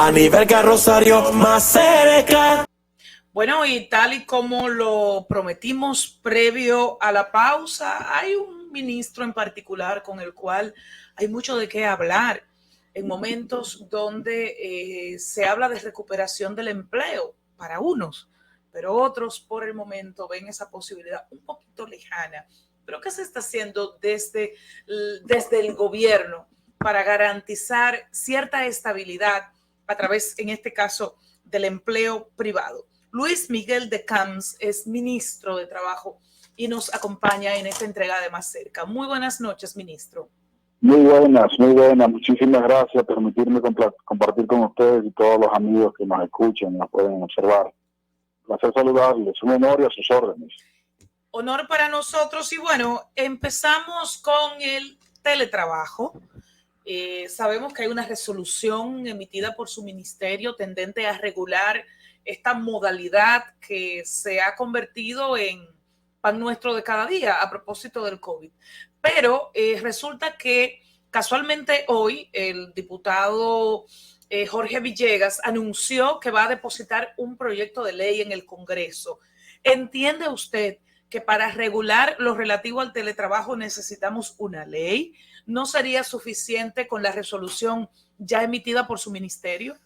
A nivel Rosario más cerca. Bueno, y tal y como lo prometimos previo a la pausa, hay un ministro en particular con el cual hay mucho de qué hablar en momentos donde se habla de recuperación del empleo para unos, pero otros por el momento ven esa posibilidad un poquito lejana. Pero ¿qué se está haciendo desde el gobierno para garantizar cierta estabilidad a través, en este caso, del empleo privado? Luis Miguel de Camps es ministro de Trabajo y nos acompaña en esta entrega de Más Cerca. Muy buenas noches, ministro. Muy buenas, muy buenas. Muchísimas gracias por permitirme compartir con ustedes y todos los amigos que nos escuchan y nos pueden observar. Placer saludarles. Un honor y a sus órdenes. Honor para nosotros. Y bueno, empezamos con el teletrabajo. Sabemos que hay una resolución emitida por su ministerio tendente a regular esta modalidad que se ha convertido en pan nuestro de cada día a propósito del COVID. Pero resulta que casualmente hoy el diputado Jorge Villegas anunció que va a depositar un proyecto de ley en el Congreso. ¿Entiende usted que para regular lo relativo al teletrabajo necesitamos una ley? ¿No sería suficiente con la resolución ya emitida por su ministerio?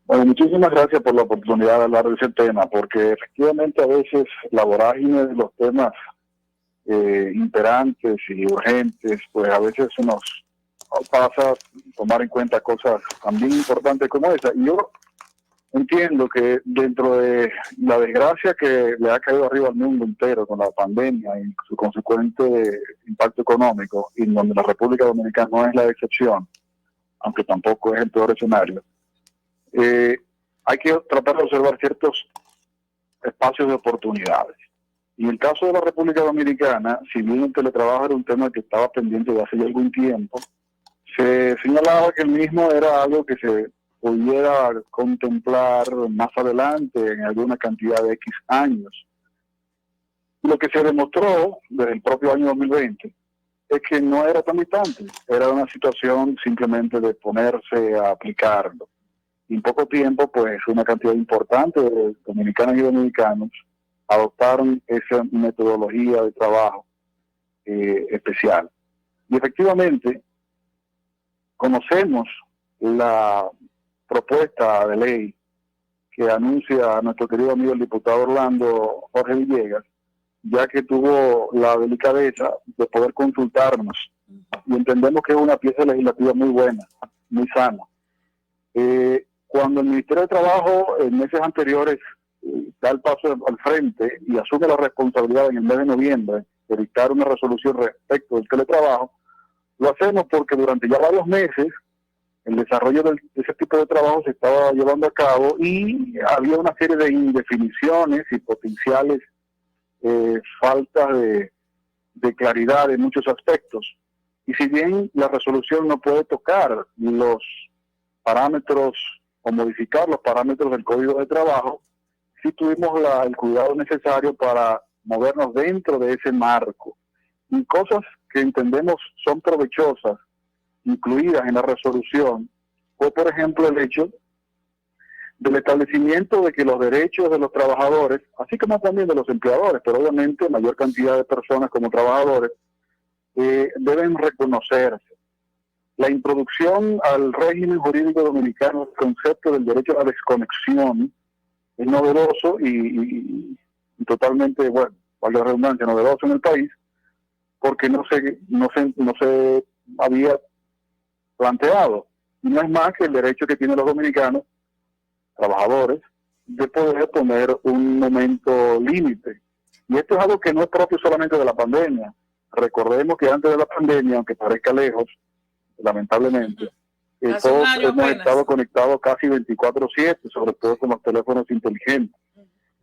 Bueno, muchísimas gracias por la oportunidad de hablar de ese tema, porque efectivamente a veces la vorágine de los temas imperantes y urgentes, pues a veces se nos pasa tomar en cuenta cosas también importantes como esa. Y yo entiendo que dentro de la desgracia que le ha caído arriba al mundo entero con la pandemia y su consecuente impacto económico, y donde la República Dominicana no es la excepción, aunque tampoco es el peor escenario, hay que tratar de observar ciertos espacios de oportunidades. Y en el caso de la República Dominicana, si bien el teletrabajo era un tema que estaba pendiente de hace ya algún tiempo, se señalaba que el mismo era algo que se pudiera contemplar más adelante en alguna cantidad de X años. Lo que se demostró desde el propio año 2020 es que no era tan distante, era una situación simplemente de ponerse a aplicarlo. Y en poco tiempo, pues una cantidad importante de dominicanas y dominicanos adoptaron esa metodología de trabajo especial. Y efectivamente, conocemos la propuesta de ley que anuncia nuestro querido amigo el diputado Orlando Jorge Villegas, ya que tuvo la delicadeza de poder consultarnos. Y entendemos que es una pieza legislativa muy buena, muy sana. Cuando el Ministerio de Trabajo en meses anteriores da el paso al frente y asume la responsabilidad en el mes de noviembre de dictar una resolución respecto del teletrabajo, lo hacemos porque durante ya varios meses el desarrollo de ese tipo de trabajo se estaba llevando a cabo y había una serie de indefiniciones y potenciales faltas de claridad en muchos aspectos. Y si bien la resolución no puede tocar los parámetros o modificar los parámetros del Código de Trabajo, sí tuvimos el cuidado necesario para movernos dentro de ese marco. Y cosas que entendemos son provechosas, incluidas en la resolución, fue por ejemplo el hecho del establecimiento de que los derechos de los trabajadores, así como también de los empleadores, pero obviamente mayor cantidad de personas como trabajadores, deben reconocerse. La introducción al régimen jurídico dominicano del concepto del derecho a la desconexión es novedoso y totalmente, bueno, valga la redundancia, novedoso en el país, porque no se había planteado. Y no es más que el derecho que tienen los dominicanos, trabajadores, de poder poner un momento límite. Y esto es algo que no es propio solamente de la pandemia. Recordemos que antes de la pandemia, aunque parezca lejos, lamentablemente, todos hemos estado conectados casi 24/7, sobre todo con los teléfonos inteligentes.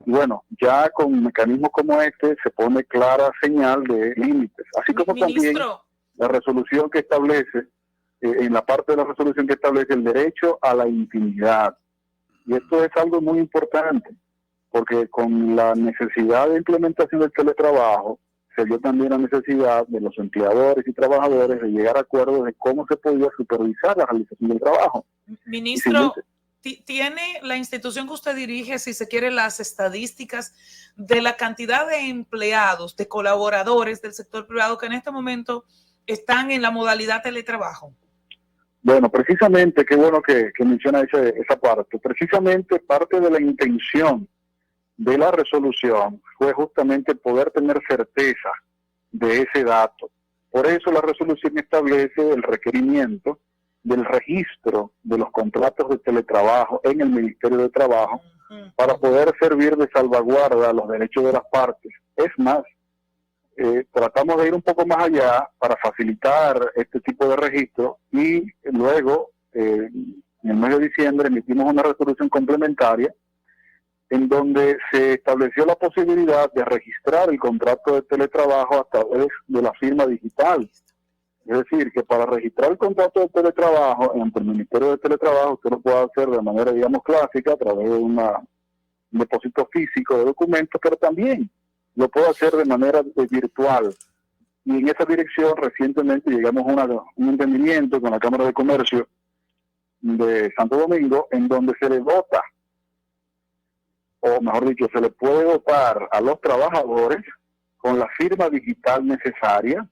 Y bueno, ya con mecanismos como este se pone clara señal de límites, así como también la resolución que establece, en la parte de la resolución que establece el derecho a la intimidad. Y esto es algo muy importante, porque con la necesidad de implementación del teletrabajo, se vio también la necesidad de los empleadores y trabajadores de llegar a acuerdos de cómo se podía supervisar la realización del trabajo. Ministro, ¿tiene la institución que usted dirige, si se quiere, las estadísticas de la cantidad de empleados, de colaboradores del sector privado que en este momento están en la modalidad teletrabajo? Bueno, precisamente, qué bueno que menciona esa parte. Precisamente parte de la intención de la resolución fue justamente poder tener certeza de ese dato. Por eso la resolución establece el requerimiento del registro de los contratos de teletrabajo en el Ministerio de Trabajo para poder servir de salvaguarda a los derechos de las partes. Es más, tratamos de ir un poco más allá para facilitar este tipo de registro y luego, en el mes de diciembre, emitimos una resolución complementaria en donde se estableció la posibilidad de registrar el contrato de teletrabajo a través de la firma digital. Es decir, que para registrar el contrato de teletrabajo ante el Ministerio de Teletrabajo, usted lo puede hacer de manera, digamos, clásica, a través de un depósito físico de documentos, pero también lo puede hacer de manera virtual. Y en esa dirección recientemente llegamos a un entendimiento con la Cámara de Comercio de Santo Domingo, en donde se le dota, o mejor dicho, se le puede dotar a los trabajadores con la firma digital necesaria,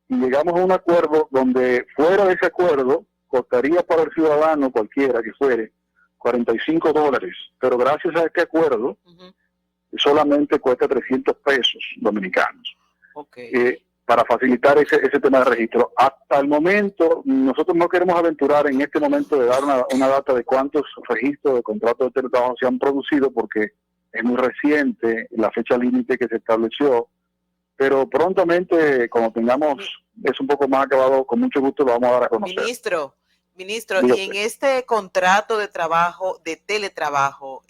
y llegamos a un acuerdo donde fuera de ese acuerdo costaría para el ciudadano cualquiera que fuere $45, pero gracias a este acuerdo solamente cuesta 300 pesos dominicanos. Para facilitar ese tema de registro. Hasta el momento, nosotros no queremos aventurar en este momento de dar una data de cuántos registros de contratos de teletrabajo se han producido, porque es muy reciente la fecha límite que se estableció, pero prontamente, cuando tengamos eso un poco más acabado, con mucho gusto lo vamos a dar a conocer. Ministro, y en este contrato de trabajo, de teletrabajo,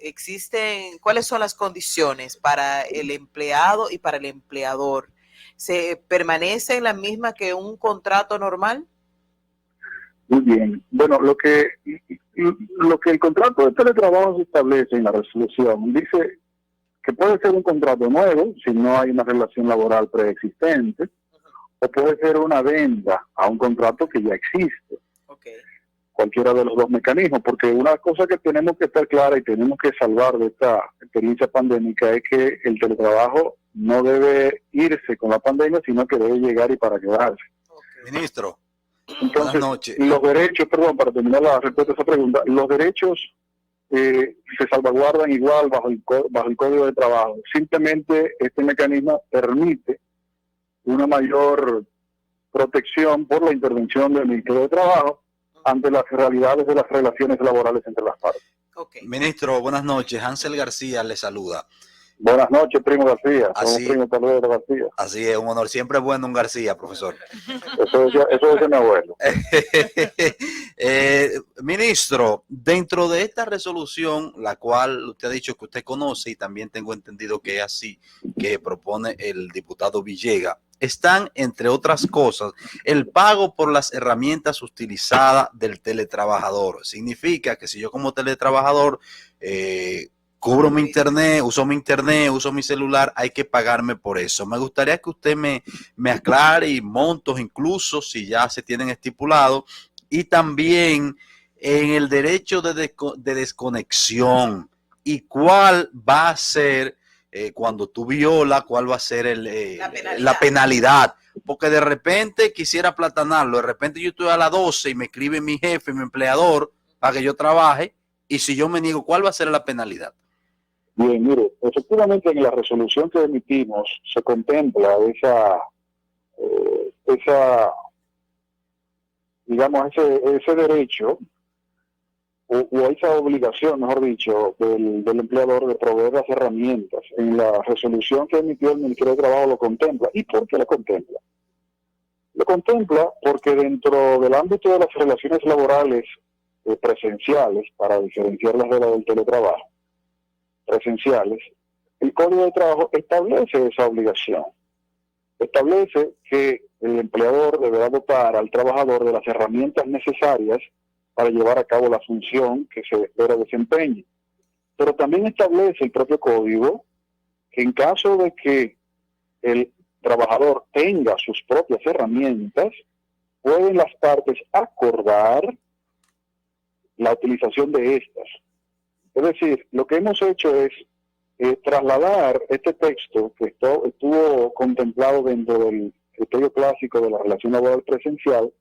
¿cuáles son las condiciones para el empleado y para el empleador? ¿Se permanece la misma que un contrato normal? Muy bien. Bueno, lo que el contrato de teletrabajo se establece en la resolución dice que puede ser un contrato nuevo si no hay una relación laboral preexistente, o puede ser una venda a un contrato que ya existe. Cualquiera de los dos mecanismos, porque una cosa que tenemos que estar clara y tenemos que salvar de esta experiencia pandémica es que el teletrabajo no debe irse con la pandemia, sino que debe llegar y para quedarse. Ministro, entonces, buenas noches. Los derechos, perdón, para terminar la respuesta a esa pregunta, los derechos se salvaguardan igual bajo el Código de Trabajo. Simplemente este mecanismo permite una mayor protección por la intervención del Ministerio de Trabajo ante las realidades de las relaciones laborales entre las partes. Ministro, buenas noches. Hansel García le saluda. Buenas noches, primo García. Así, primo Pedro García. Así es, un honor. Siempre es bueno un García, profesor. Eso decía mi abuelo. Ministro, dentro de esta resolución, la cual usted ha dicho que usted conoce y también tengo entendido que es así, que propone el diputado Villegas, están, entre otras cosas, el pago por las herramientas utilizadas del teletrabajador. Significa que si yo como teletrabajador cubro mi internet, uso mi celular, hay que pagarme por eso. Me gustaría que usted me aclare y montos incluso, si ya se tienen estipulados, y también en el derecho de desconexión y cuál va a ser cuando tú violas, cuál va a ser la penalidad. Porque de repente quisiera platanarlo, de repente yo estoy a las 12 y me escribe mi jefe, mi empleador, para que yo trabaje, y si yo me niego, ¿cuál va a ser la penalidad? Bien, mire, efectivamente en la resolución que emitimos se contempla ese derecho o esa obligación, mejor dicho, del empleador de proveer las herramientas. En la resolución que emitió el Ministerio de Trabajo lo contempla. ¿Y por qué lo contempla? Lo contempla porque dentro del ámbito de las relaciones laborales presenciales, para diferenciarlas de las del teletrabajo, presenciales, el Código de Trabajo establece esa obligación. Establece que el empleador deberá dotar al trabajador de las herramientas necesarias para llevar a cabo la función que se espera desempeñe. Pero también establece el propio código que en caso de que el trabajador tenga sus propias herramientas, pueden las partes acordar la utilización de estas. Es decir, lo que hemos hecho es trasladar este texto que estuvo contemplado dentro del criterio clásico de la relación laboral presencial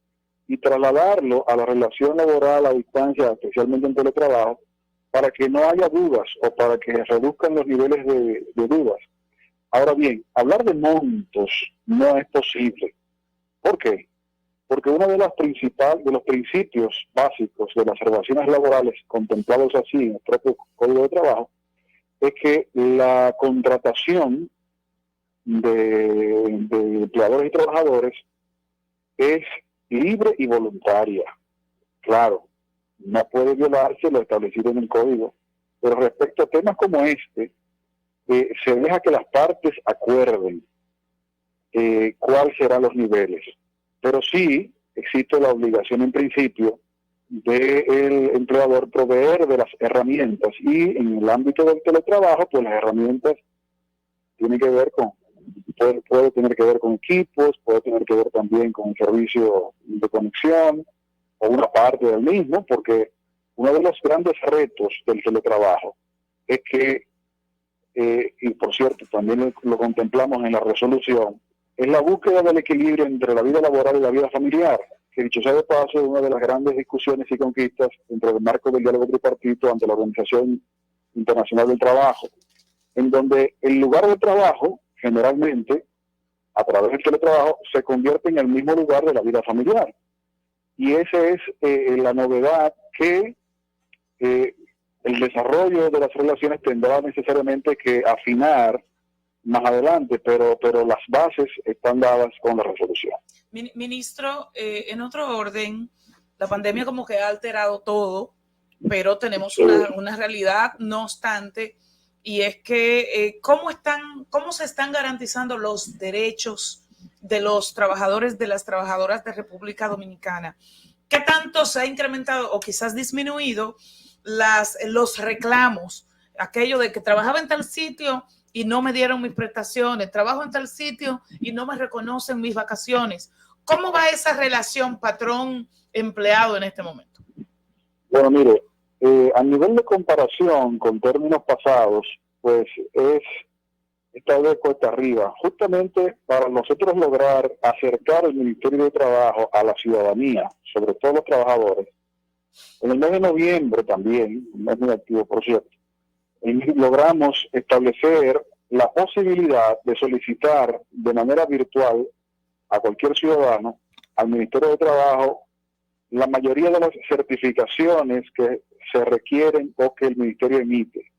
y trasladarlo a la relación laboral a distancia, especialmente en teletrabajo, para que no haya dudas o para que reduzcan los niveles de dudas. Ahora bien, hablar de montos no es posible. ¿Por qué? Porque uno de los principios básicos de las relaciones laborales contemplados así en el propio Código de Trabajo es que la contratación de empleadores y trabajadores es libre y voluntaria. Claro, no puede violarse lo establecido en el Código, pero respecto a temas como este, se deja que las partes acuerden cuáles serán los niveles. Pero sí existe la obligación en principio del empleador proveer de las herramientas, y en el ámbito del teletrabajo, pues las herramientas tienen que ver puede tener que ver con equipos, puede tener que ver también con un servicio de conexión o una parte del mismo, porque uno de los grandes retos del teletrabajo es que, y por cierto también lo contemplamos en la resolución, es la búsqueda del equilibrio entre la vida laboral y la vida familiar, que dicho sea de paso es una de las grandes discusiones y conquistas dentro del marco del diálogo tripartito ante la Organización Internacional del Trabajo, en donde el lugar de trabajo, generalmente, a través del teletrabajo, se convierte en el mismo lugar de la vida familiar. Y esa es la novedad que el desarrollo de las relaciones tendrá necesariamente que afinar más adelante, pero las bases están dadas con la resolución. Ministro, en otro orden, la pandemia como que ha alterado todo, pero tenemos una realidad no obstante, y es que ¿cómo se están garantizando los derechos de los trabajadores, de las trabajadoras de República Dominicana? ¿Qué tanto se ha incrementado o quizás disminuido los reclamos? Aquello de que trabajaba en tal sitio y no me dieron mis prestaciones, trabajo en tal sitio y no me reconocen mis vacaciones. ¿Cómo va esa relación patrón-empleado en este momento? Bueno, mire, a nivel de comparación con términos pasados, pues está de cuesta arriba. Justamente para nosotros lograr acercar el Ministerio de Trabajo a la ciudadanía, sobre todo los trabajadores, en el mes de noviembre también, un mes muy activo por cierto, logramos establecer la posibilidad de solicitar de manera virtual a cualquier ciudadano, al Ministerio de Trabajo, la mayoría de las certificaciones que se requieren o que el Ministerio emite.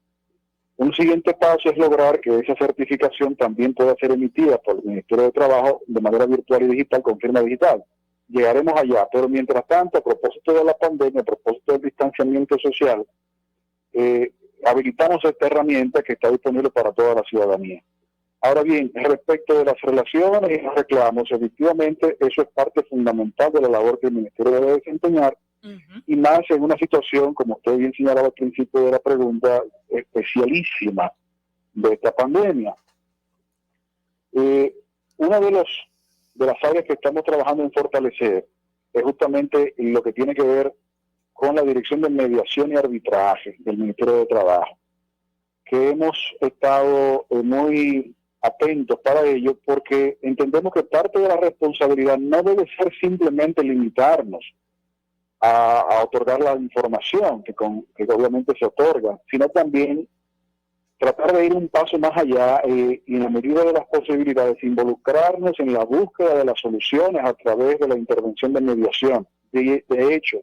Un siguiente paso es lograr que esa certificación también pueda ser emitida por el Ministerio de Trabajo de manera virtual y digital, con firma digital. Llegaremos allá, pero mientras tanto, a propósito de la pandemia, a propósito del distanciamiento social, habilitamos esta herramienta que está disponible para toda la ciudadanía. Ahora bien, respecto de las relaciones y los reclamos, efectivamente eso es parte fundamental de la labor que el Ministerio debe desempeñar, y más en una situación, como usted bien señalaba al principio de la pregunta, especialísima de esta pandemia. Una de las áreas que estamos trabajando en fortalecer es justamente lo que tiene que ver con la Dirección de Mediación y Arbitraje del Ministerio de Trabajo, que hemos estado muy atentos para ello, porque entendemos que parte de la responsabilidad no debe ser simplemente limitarnos a otorgar la información que obviamente se otorga, sino también tratar de ir un paso más allá y en la medida de las posibilidades involucrarnos en la búsqueda de las soluciones a través de la intervención de mediación. De hecho,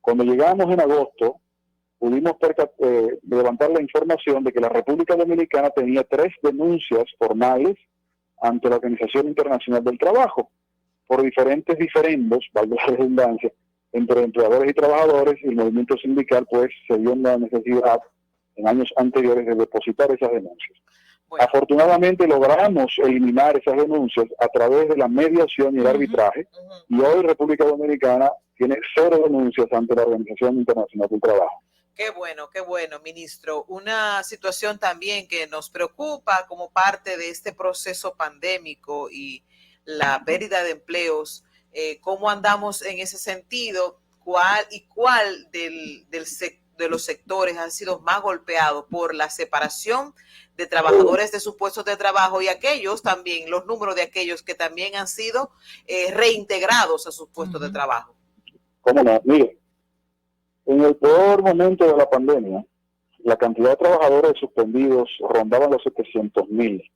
cuando llegamos en agosto, pudimos levantar la información de que la República Dominicana tenía 3 denuncias formales ante la Organización Internacional del Trabajo por diferentes diferendos, valga la redundancia, entre empleadores y trabajadores, y el movimiento sindical pues se vio en la necesidad en años anteriores de depositar esas denuncias. Bueno. Afortunadamente logramos eliminar esas denuncias a través de la mediación y el arbitraje, y hoy República Dominicana tiene 0 denuncias ante la Organización Internacional del Trabajo. qué bueno, ministro. Una situación también que nos preocupa como parte de este proceso pandémico y la pérdida de empleos. ¿Cómo andamos en ese sentido? ¿Cuál de los sectores han sido más golpeados por la separación de trabajadores de sus puestos de trabajo y aquellos también, los números de aquellos que también han sido reintegrados a sus puestos de trabajo? ¿Cómo no? Mire, en el peor momento de la pandemia, la cantidad de trabajadores suspendidos rondaba los 700,000.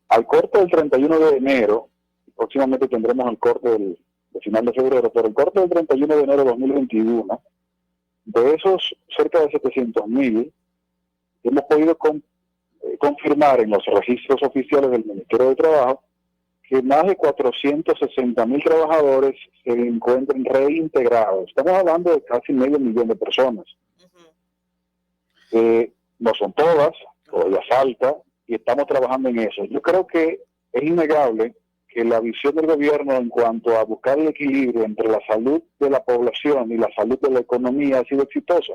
Al corte del 31 de enero, próximamente tendremos el corte del final de febrero, pero el corte del 31 de enero de 2021, de esos cerca de 700,000, hemos podido confirmar en los registros oficiales del Ministerio de Trabajo que más de 460,000 trabajadores se encuentran reintegrados. Estamos hablando de casi 500,000 de personas. No son todas, todavía falta, y estamos trabajando en eso. Yo creo que es innegable que la visión del gobierno en cuanto a buscar el equilibrio entre la salud de la población y la salud de la economía ha sido exitosa.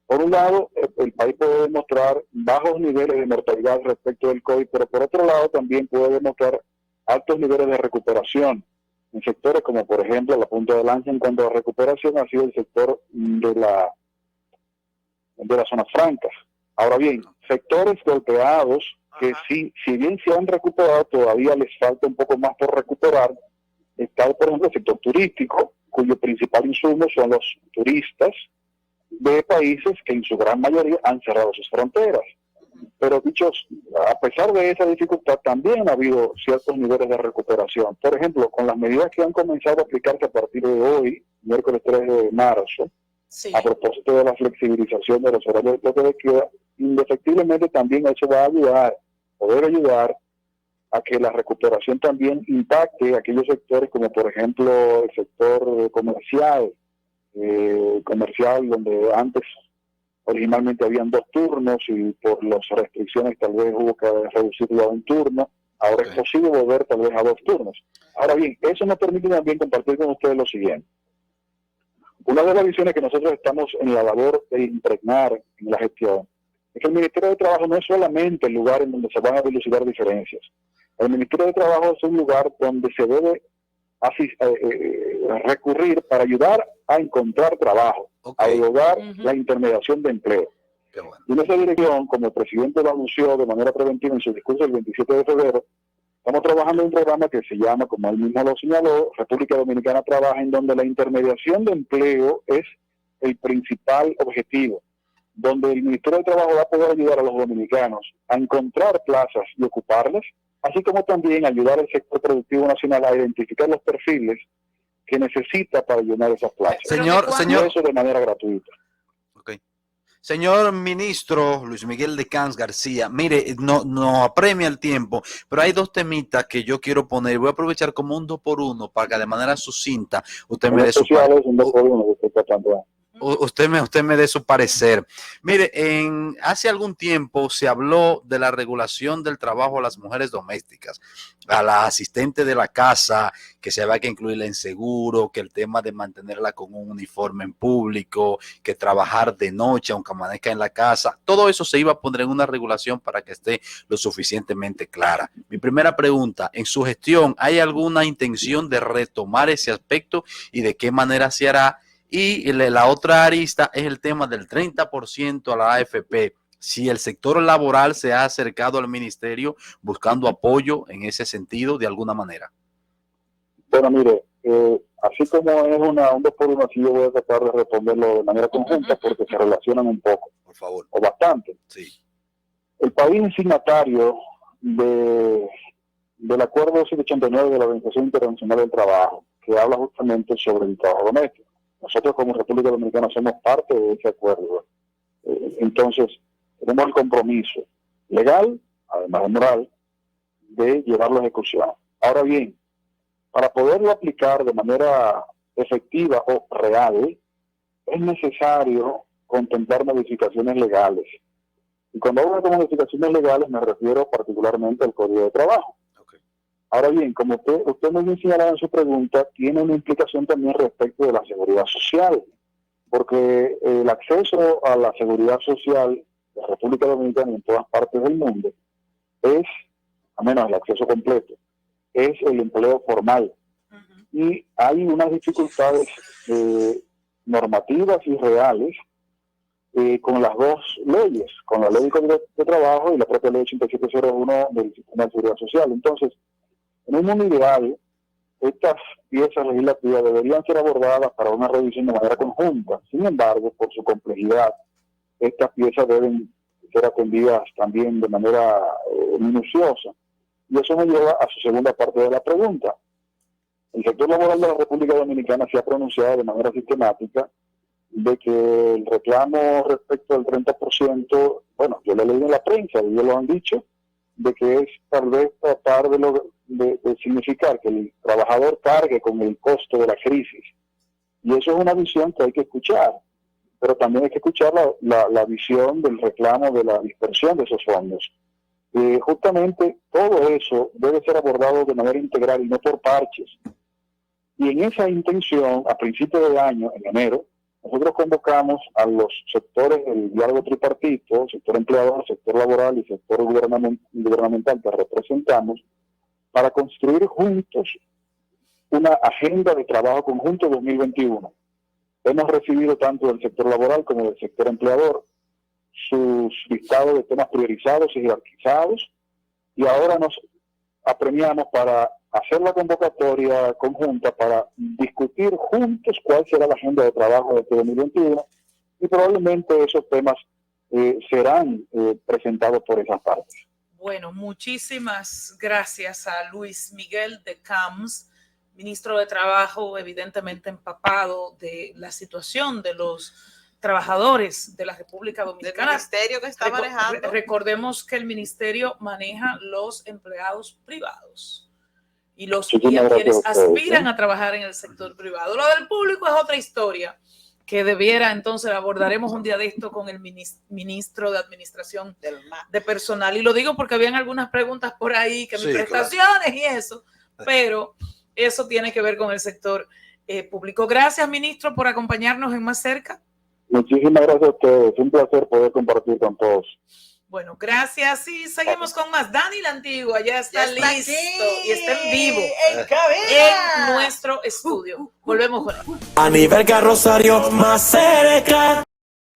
Por un lado, el país puede demostrar bajos niveles de mortalidad respecto del COVID, pero por otro lado también puede demostrar altos niveles de recuperación en sectores como, por ejemplo, la punta de lanza en cuanto a recuperación ha sido el sector de las zonas francas. Ahora bien, sectores golpeados que sí, si bien se han recuperado, todavía les falta un poco más por recuperar. Está, por ejemplo, el sector turístico, cuyo principal insumo son los turistas de países que en su gran mayoría han cerrado sus fronteras. Pero dichos, a pesar de esa dificultad, también ha habido ciertos niveles de recuperación. Por ejemplo, con las medidas que han comenzado a aplicarse a partir de hoy, miércoles 3 de marzo, Sí. a propósito de la flexibilización de los horarios de toque de queda, indefectiblemente también eso va a poder ayudar a que la recuperación también impacte aquellos sectores como, por ejemplo, el sector comercial, donde antes originalmente habían 2 turnos y por las restricciones tal vez hubo que reducirlo a un turno. Ahora es posible volver tal vez a 2 turnos. Ahora bien, eso nos permite también compartir con ustedes lo siguiente. Una de las visiones que nosotros estamos en la labor de impregnar en la gestión es que el Ministerio de Trabajo no es solamente el lugar en donde se van a dilucidar diferencias. El Ministerio de Trabajo es un lugar donde se debe recurrir para ayudar a encontrar trabajo, a lograr la intermediación de empleo. Bueno. Y en esa dirección, como el presidente lo anunció de manera preventiva en su discurso el 27 de febrero, estamos trabajando en un programa que se llama, como él mismo lo señaló, República Dominicana Trabaja, en donde la intermediación de empleo es el principal objetivo, donde el Ministerio de Trabajo va a poder ayudar a los dominicanos a encontrar plazas y ocuparlas, así como también ayudar al sector productivo nacional a identificar los perfiles que necesita para llenar esas plazas. Señor, y eso de manera gratuita. Okay. Señor ministro Luis Miguel de Camps García, mire, no apremia el tiempo, pero hay 2 temitas que yo quiero poner. Voy a aprovechar como un 2 por 1 para que de manera sucinta usted me dé su usted me dé su parecer. Mire, hace algún tiempo se habló de la regulación del trabajo a las mujeres domésticas, a la asistente de la casa, que se había que incluirla en seguro, que el tema de mantenerla con un uniforme en público, que trabajar de noche aunque amanezca en la casa, todo eso se iba a poner en una regulación para que esté lo suficientemente clara. Mi primera pregunta, en su gestión, ¿hay alguna intención de retomar ese aspecto y de qué manera se hará? Y la otra arista es el tema del 30% a la AFP. Si el sector laboral se ha acercado al ministerio buscando apoyo en ese sentido de alguna manera. Bueno, mire, así como es un 2 por 1, así yo voy a tratar de responderlo de manera conjunta porque se relacionan un poco. Por favor. O bastante. Sí. El país es signatario del Acuerdo 189 de la Organización Internacional del Trabajo, que habla justamente sobre el trabajo doméstico. Nosotros como República Dominicana somos parte de ese acuerdo. Entonces, tenemos el compromiso legal, además de moral, de llevarlo a ejecución. Ahora bien, para poderlo aplicar de manera efectiva o real, es necesario contemplar modificaciones legales. Y cuando hablo de modificaciones legales me refiero particularmente al Código de Trabajo. Ahora bien, como usted muy bien señalaba en su pregunta, tiene una implicación también respecto de la seguridad social. porque el acceso a la seguridad social de la República Dominicana en todas partes del mundo es, a menos el acceso completo, es el empleo formal. Y hay unas dificultades normativas y reales con las dos leyes, con la Ley de Código de Trabajo y la propia Ley 8701 del Sistema de Seguridad Social. Entonces, en un mundo ideal, estas piezas legislativas deberían ser abordadas para una revisión de manera conjunta. Sin embargo, por su complejidad, estas piezas deben ser atendidas también de manera minuciosa. Y eso me lleva a su segunda parte de la pregunta. El sector laboral de la República Dominicana se ha pronunciado de manera sistemática de que el reclamo respecto al 30%, bueno, yo lo he leído en la prensa y ellos lo han dicho, de que es tal vez tratar de significar que el trabajador cargue con el costo de la crisis. Y eso es una visión que hay que escuchar, pero también hay que escuchar la visión del reclamo de la dispersión de esos fondos. Justamente todo eso debe ser abordado de manera integral y no por parches. Y en esa intención, a principios de año, en enero, nosotros convocamos a los sectores del diálogo tripartito, sector empleador, sector laboral y sector gubernamental que representamos, para construir juntos una agenda de trabajo conjunto 2021. Hemos recibido tanto del sector laboral como del sector empleador sus listados de temas priorizados y jerarquizados, y ahora nos apremiamos para hacer la convocatoria conjunta para discutir juntos cuál será la agenda de trabajo de este 2021, y probablemente esos temas serán presentados por esas partes. Bueno, muchísimas gracias a Luis Miguel de Camps, ministro de Trabajo, evidentemente empapado de la situación de los trabajadores de la República Dominicana. El ministerio que está manejando. Recordemos que el ministerio maneja los empleados privados y a quienes aspiran a trabajar en el sector privado. Lo del público es otra historia que debiera, entonces abordaremos un día de esto con el ministro de Administración de Personal. Y lo digo porque habían algunas preguntas por ahí, que mis prestaciones y eso, pero eso tiene que ver con el sector público. Gracias, ministro, por acompañarnos en Más Cerca. Muchísimas gracias a ustedes. Es un placer poder compartir con todos. Bueno, gracias y seguimos con más. Dani la Antigua ya está listo y está en vivo en nuestro estudio. Volvemos con él. A nivel Rosario más cerca.